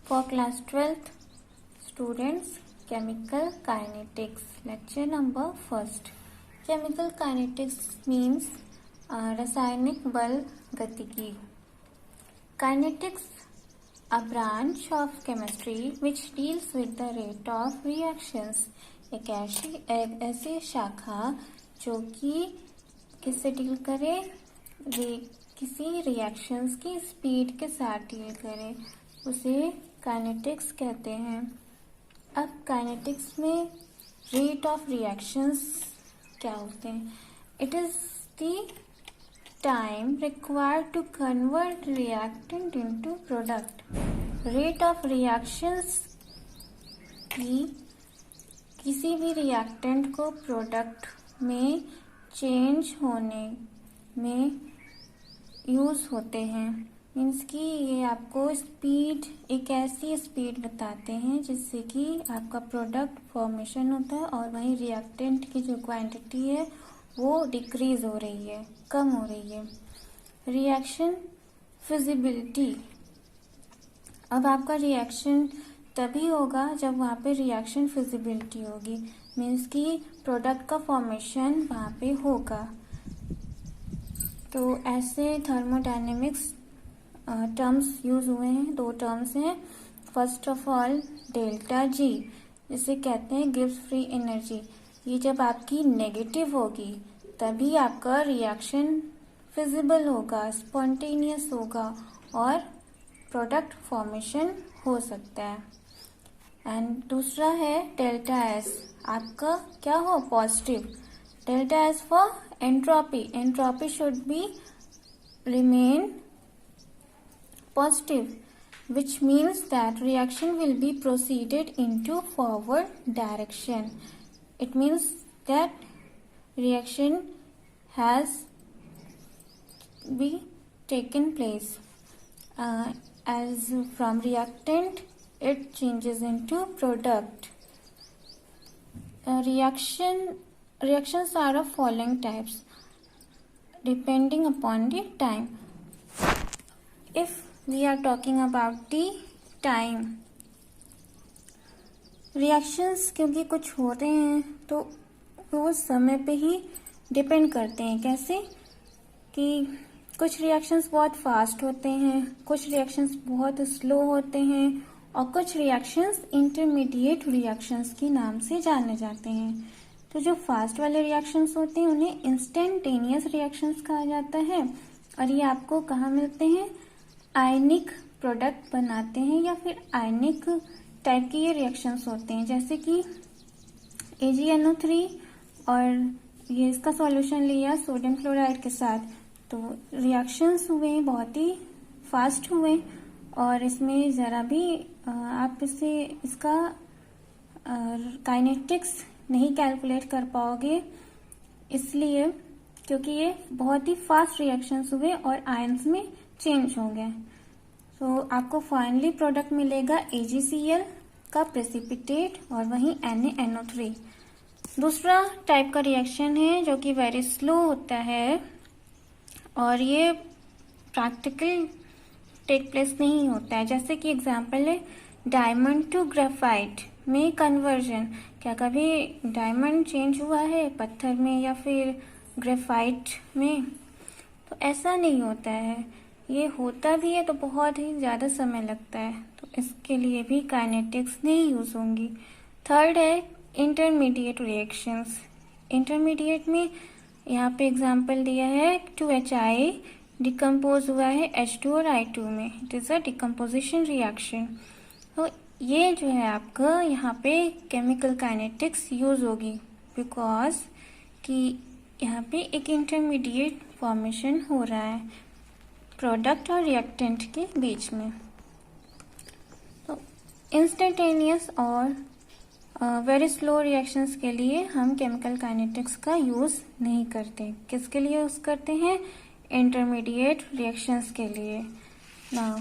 For class 12th students, chemical kinetics. Lecture number 1st. Chemical kinetics means रासायनिक बल गतिकी. Kinetics, a branch of chemistry which deals with the rate of reactions. एक ऐसी शाखा जो कि किससे डील करे, किसी रिएक्शंस की स्पीड के साथ डील करे, उसे काइनेटिक्स कहते हैं. अब काइनेटिक्स में रेट ऑफ रिएक्शंस क्या होते हैं? It is the time required to convert reactant into product. Rate of reactions की किसी भी रिएक्टेंट को प्रोडक्ट में चेंज होने में यूज होते हैं. मीन्स कि ये आपको स्पीड, एक ऐसी स्पीड बताते हैं जिससे कि आपका प्रोडक्ट फॉर्मेशन होता है और वहीं रिएक्टेंट की जो क्वांटिटी है वो डिक्रीज हो रही है, कम हो रही है. Reaction feasibility. अब आपका रिएक्शन तभी होगा जब वहाँ पे रिएक्शन फिजिबिलिटी होगी. मीन्स कि प्रोडक्ट का फॉर्मेशन वहाँ पे होगा. तो ऐसे थर्मोडायनेमिक्स टर्म्स यूज हुए हैं. 2 टर्म्स हैं. First of all delta G, जिसे कहते हैं गिब्स फ्री एनर्जी. ये जब आपकी नेगेटिव होगी तभी आपका रिएक्शन फिजिबल होगा, स्पॉन्टेनियस होगा और प्रोडक्ट फॉर्मेशन हो सकता है. एंड दूसरा है डेल्टा एस. आपका क्या हो? Positive. Delta S for entropy. Entropy should be remain positive, which means that reaction will be proceeded into forward direction. It means that reaction has be taken place. As from reactant, it changes into product. Reactions are of following types, depending upon the time. If we are talking about the time, reactions क्योंकि कुछ हो रहे हैं तो वो समय पे ही depend करते हैं. कैसे कि कुछ रिएक्शंस बहुत फास्ट होते हैं, कुछ रिएक्शंस बहुत स्लो होते हैं और कुछ रिएक्शंस इंटरमीडिएट रिएक्शंस के नाम से जाने जाते हैं. तो जो फास्ट वाले रिएक्शंस होते हैं उन्हें इंस्टेंटेनियस रिएक्शंस कहा जाता है. और ये आपको कहाँ मिलते हैं? आयनिक प्रोडक्ट बनाते हैं या फिर आयनिक टाइप के ये रिएक्शंस होते हैं. जैसे कि AgNO3 और ये इसका सॉल्यूशन लिया सोडियम क्लोराइड के साथ, तो रिएक्शंस हुए बहुत ही फास्ट हुए और इसमें ज़रा भी आप इसका काइनेटिक्स नहीं कैलकुलेट कर पाओगे, इसलिए क्योंकि ये बहुत ही फास्ट रिएक्शंस हुए और आयंस में चेंज हो गए. तो आपको फाइनली प्रोडक्ट मिलेगा AgCl का प्रेसिपिटेट और वहीं NaNO3. दूसरा टाइप का रिएक्शन है जो कि वेरी स्लो होता है और ये प्रैक्टिकल टेक प्लेस नहीं होता है. जैसे कि एग्जांपल है डायमंड टू ग्रेफाइट में कन्वर्जन. क्या कभी डायमंड चेंज हुआ है पत्थर में या फिर ग्रेफाइट में? तो ऐसा नहीं होता है. ये होता भी है तो बहुत ही ज़्यादा समय लगता है, तो इसके लिए भी काइनेटिक्स नहीं यूज होंगी. थर्ड है इंटरमीडिएट रिएक्शंस. इंटरमीडिएट में यहाँ पे एग्जांपल दिया है 2HI डिकम्पोज हुआ है H2 और I2 में. It is a decomposition reaction. तो ये जो है आपका यहाँ पे केमिकल काइनेटिक्स यूज होगी बिकॉज कि यहाँ पे एक इंटरमीडिएट फॉर्मेशन हो रहा है प्रोडक्ट और रिएक्टेंट के बीच में. तो इंस्टेंटेनियस और वेरी स्लो रिएक्शंस के लिए हम केमिकल काइनेटिक्स का यूज नहीं करते. किसके लिए यूज करते हैं? इंटरमीडिएट रिएक्शंस के लिए. नाउ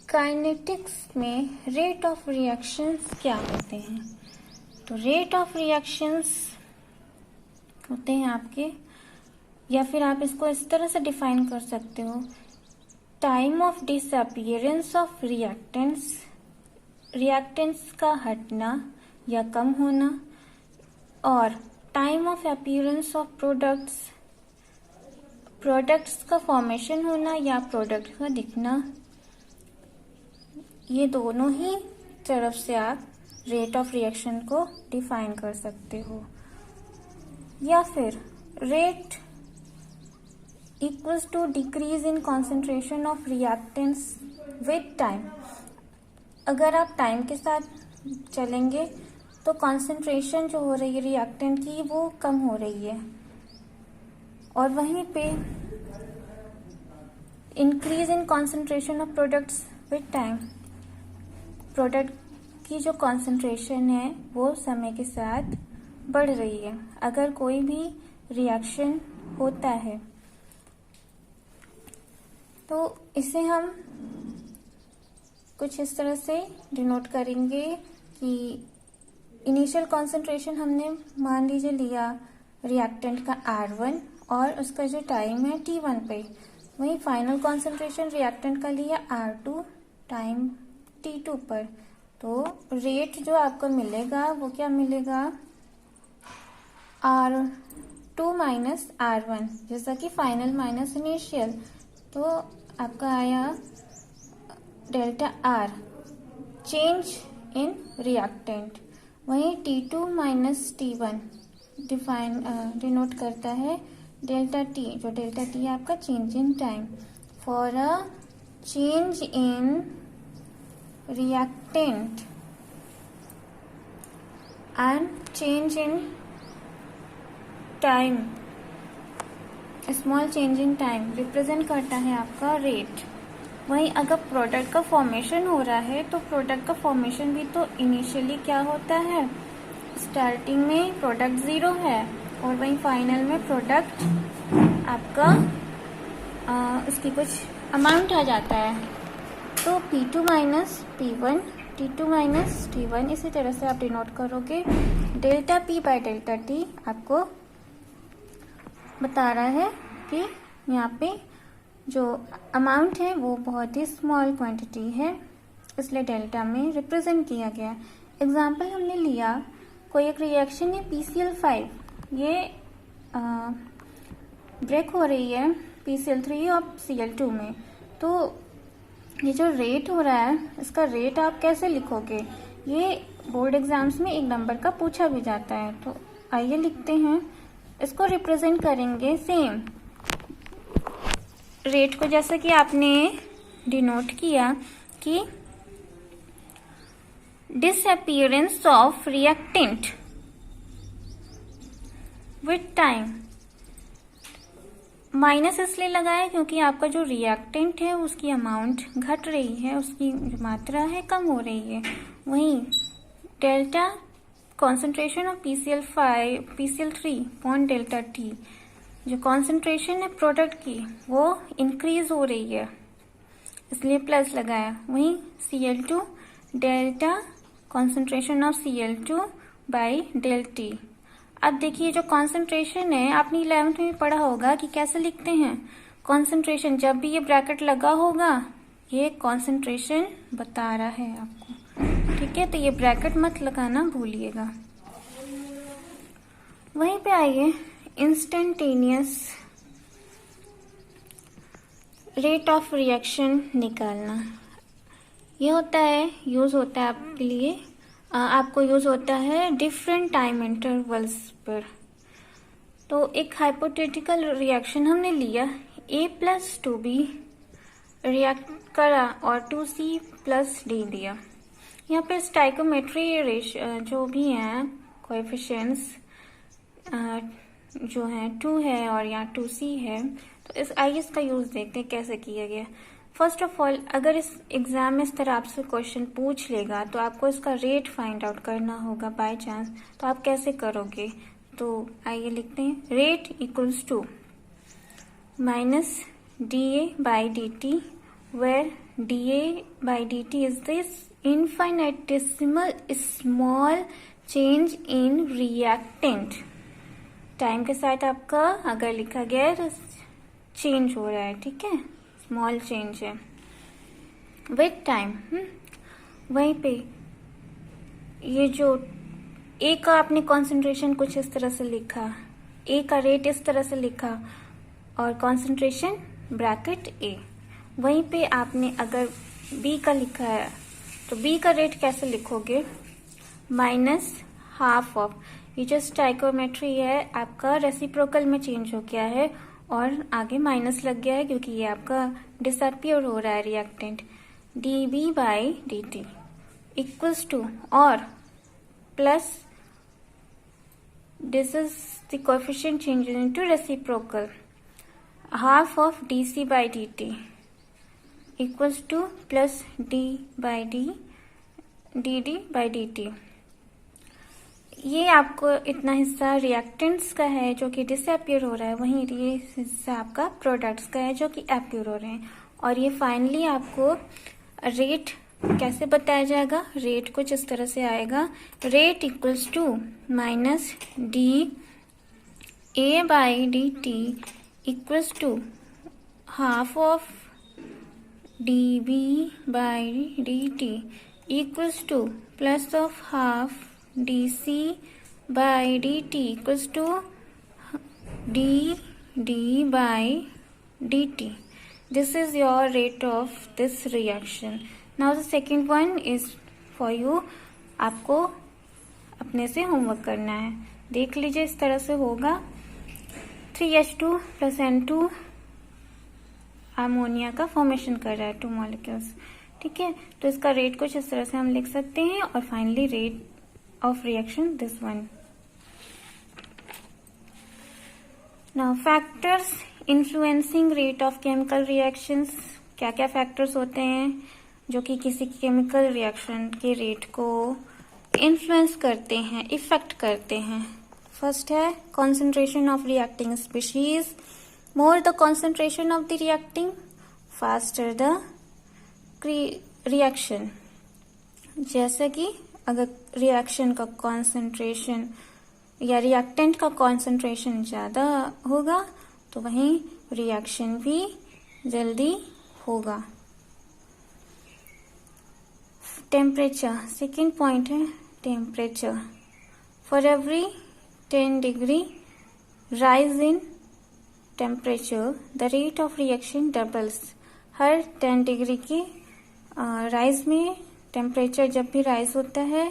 काइनेटिक्स में रेट ऑफ रिएक्शंस क्या होते हैं? तो रेट ऑफ रिएक्शंस होते हैं आपके या फिर आप इसको इस तरह से डिफाइन कर सकते हो, time of disappearance of reactants का हटना या कम होना, और time of appearance of products का फॉर्मेशन होना या प्रोडक्ट का दिखना। ये दोनों ही तरफ से आप रेट ऑफ रिएक्शन को डिफाइन कर सकते हो। या फिर rate equals to decrease in concentration of reactants with time. अगर आप टाइम के साथ चलेंगे तो कॉन्सेंट्रेशन जो हो रही है रिएक्टेंट की वो कम हो रही है, और वहीं पे increase in concentration of products with time, product की जो कॉन्सेंट्रेशन है वो समय के साथ बढ़ रही है अगर कोई भी रिएक्शन होता है। तो इसे हम कुछ इस तरह से डिनोट करेंगे कि इनिशियल कॉन्सेंट्रेशन हमने मान लीजिए लिया रिएक्टेंट का R1 और उसका जो टाइम है T1 पे, वहीं फाइनल कॉन्सेंट्रेशन रिएक्टेंट का लिया R2 टाइम T2 पर। तो रेट जो आपको मिलेगा वो क्या मिलेगा, R2 माइनस R1, जैसा कि फाइनल माइनस इनिशियल, तो आपका आया delta R, change in reactant. वहीं T2 माइनस T1 डिनोट करता है डेल्टा T, जो डेल्टा T आपका change in time. For a change in reactant and change in time, small change in time represent करता है आपका रेट। वहीं अगर प्रोडक्ट का फॉर्मेशन हो रहा है तो प्रोडक्ट का फॉर्मेशन भी तो इनिशियली क्या होता है, स्टार्टिंग में प्रोडक्ट 0 है और वहीं फाइनल में प्रोडक्ट आपका उसकी कुछ अमाउंट आ जाता है। तो P2 minus P1, T2 minus T1, इसी तरह से आप डिनोट करोगे। Delta P by delta T आपको बता रहा है कि यहाँ पे जो अमाउंट है वो बहुत ही स्मॉल क्वांटिटी है, इसलिए डेल्टा में रिप्रेजेंट किया गया। एग्जाम्पल हमने लिया, कोई एक रिएक्शन है PCl5, ये ब्रेक हो रही है PCl3 और Cl2 में। तो ये जो रेट हो रहा है इसका रेट आप कैसे लिखोगे, ये बोर्ड एग्जाम्स में 1 नंबर का पूछा भी जाता है। तो आइए लिखते हैं, इसको रिप्रेजेंट करेंगे सेम रेट को, जैसे कि आपने डिनोट किया कि disappearance of reactant with time. Minus इसलिए लगाया क्योंकि आपका जो रिएक्टेंट है उसकी अमाउंट घट रही है, उसकी जो मात्रा है कम हो रही है। वहीं delta concentration of PCl3 point delta T, जो कॉन्सेंट्रेशन है प्रोडक्ट की वो इंक्रीज हो रही है, इसलिए प्लस लगाया। वहीं Cl2 delta concentration of Cl2 by del T। अब देखिए जो कॉन्सेंट्रेशन है आपने 11th में पढ़ा होगा कि कैसे लिखते हैं कॉन्सेंट्रेशन, जब भी ये ब्रैकेट लगा होगा ये कॉन्सेंट्रेशन बता रहा है आपको, ठीक है। तो ये ब्रैकेट मत लगाना भूलिएगा। वहीं पे आइए इंस्टेंटेनियस रेट ऑफ रिएक्शन निकालना। ये होता है, यूज होता है आपके लिए, आपको यूज होता है डिफरेंट टाइम इंटरवल्स पर। तो एक हाइपोथेटिकल रिएक्शन हमने लिया, A+2B रिएक्ट करा और 2C+D दिया। यहाँ पे स्टाइकोमेट्री जो भी हैं कोएफिशिएंट्स जो है 2 है और यहाँ 2C है। तो आइए इसका यूज देखते हैं कैसे किया गया। फर्स्ट ऑफ ऑल, अगर इस एग्जाम में इस तरह आपसे क्वेश्चन पूछ लेगा तो आपको इसका रेट फाइंड आउट करना होगा बाय चांस, तो आप कैसे करोगे। तो आइए लिखते हैं, rate equals to minus dA/dt, where dA/dt is this infinitesimal small change in reactant time के साथ आपका अगर लिखा गया है तो चेंज हो रहा है, ठीक है, स्मॉल चेंज है विथ टाइम। वहीं पे ये जो ए का आपने कॉन्सेंट्रेशन कुछ इस तरह से लिखा, ए का रेट इस तरह से लिखा और कॉन्सेंट्रेशन ब्रैकेट ए। वहीं पे आपने अगर बी का लिखा है तो बी का रेट कैसे लिखोगे, माइनस हाफ ऑफ, ये जो स्टाइकोमेट्री है आपका रेसिप्रोकल में चेंज हो गया है और आगे माइनस लग गया है क्योंकि ये आपका डिसअपियर हो रहा है reactant, dB by dt equals to और plus this is the coefficient change into reciprocal half of dC by dt equals to plus d by dd by dt। ये आपको इतना हिस्सा रिएक्टेंट्स का है जो कि डिसअपियर हो रहा है, वहीं ये हिस्सा आपका प्रोडक्ट्स का है जो कि अपियर हो रहे हैं। और ये फाइनली आपको रेट कैसे बताया जाएगा, रेट कुछ इस तरह से आएगा, rate equals to minus d A by d t equals to half of d B by d t equals to plus of half dC by dt equals to dd by dt. This is your rate of this reaction. Now the second one is for you. आपको अपने से homework करना है, देख लीजिए इस तरह से होगा। 3H2 plus N2 अमोनिया का फॉर्मेशन कर रहा है 2 मॉलिक्यूल्स, ठीक है। तो इसका रेट कुछ इस तरह से हम लिख सकते हैं और finally rate of reaction this one. Now factors influencing rate of chemical reactions, क्या क्या फैक्टर्स होते हैं जो कि किसी केमिकल रिएक्शन के रेट को इन्फ्लुएंस करते हैं, इफेक्ट करते हैं। फर्स्ट है concentration of reacting species. More the concentration of the reacting, faster the reaction. जैसे कि अगर रिएक्शन का कॉन्सेंट्रेशन या रिएक्टेंट का कॉन्सेंट्रेशन ज़्यादा होगा तो वहीं रिएक्शन भी जल्दी होगा। टेम्परेचर, सेकेंड पॉइंट है temperature. For every 10 degree rise in temperature the rate of reaction doubles. Her 10 degree की राइज में टेम्परेचर जब भी राइज होता है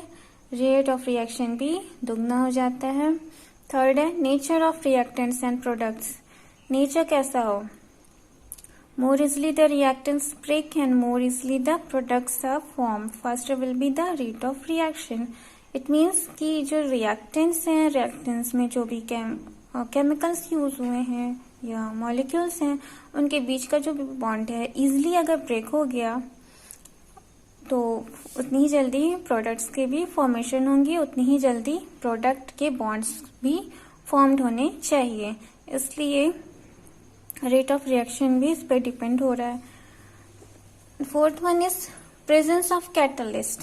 रेट ऑफ रिएक्शन भी दुगना हो जाता है। थर्ड है nature of reactants and products. Nature कैसा हो, more easily the reactants break and more easily the products are form, faster will be the rate of reaction. It means कि जो रिएक्टेंट्स हैं, रिएक्टेंट्स में जो भी केमिकल्स यूज हुए हैं या मॉलिक्यूल्स हैं उनके बीच का जो भी बॉन्ड है इजली अगर ब्रेक हो गया तो उतनी ही जल्दी प्रोडक्ट्स के भी फॉर्मेशन होंगी, उतनी ही जल्दी प्रोडक्ट के बॉन्ड्स भी फॉर्म्ड होने चाहिए। इसलिए रेट ऑफ रिएक्शन भी इस पर डिपेंड हो रहा है। Fourth one is presence of catalyst.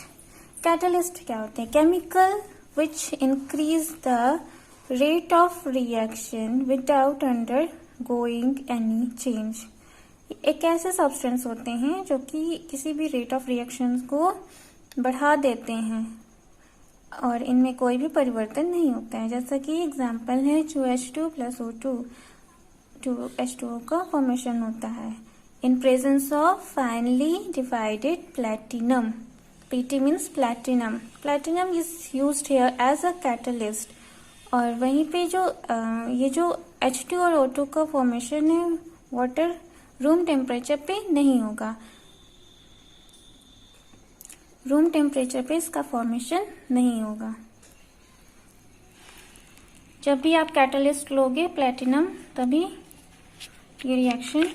Catalyst क्या होते हैं, chemical which increase the rate of reaction without under going any change. एक ऐसे सब्सटेंस होते हैं जो कि किसी भी रेट ऑफ रिएक्शन को बढ़ा देते हैं और इनमें कोई भी परिवर्तन नहीं होता है। जैसा कि एग्जांपल है 2H2 प्लस O2, 2H2O का फॉर्मेशन होता है in presence of finely divided platinum. PT means platinum. Platinum is used here as a catalyst. और वहीं पे जो ये जो H2 और O2 का फॉर्मेशन है वाटर रूम टेम्परेचर पे नहीं होगा, रूम टेम्परेचर पे इसका फॉर्मेशन नहीं होगा। जब भी आप कैटलिस्ट लोगे प्लैटिनम तभी ये रिएक्शन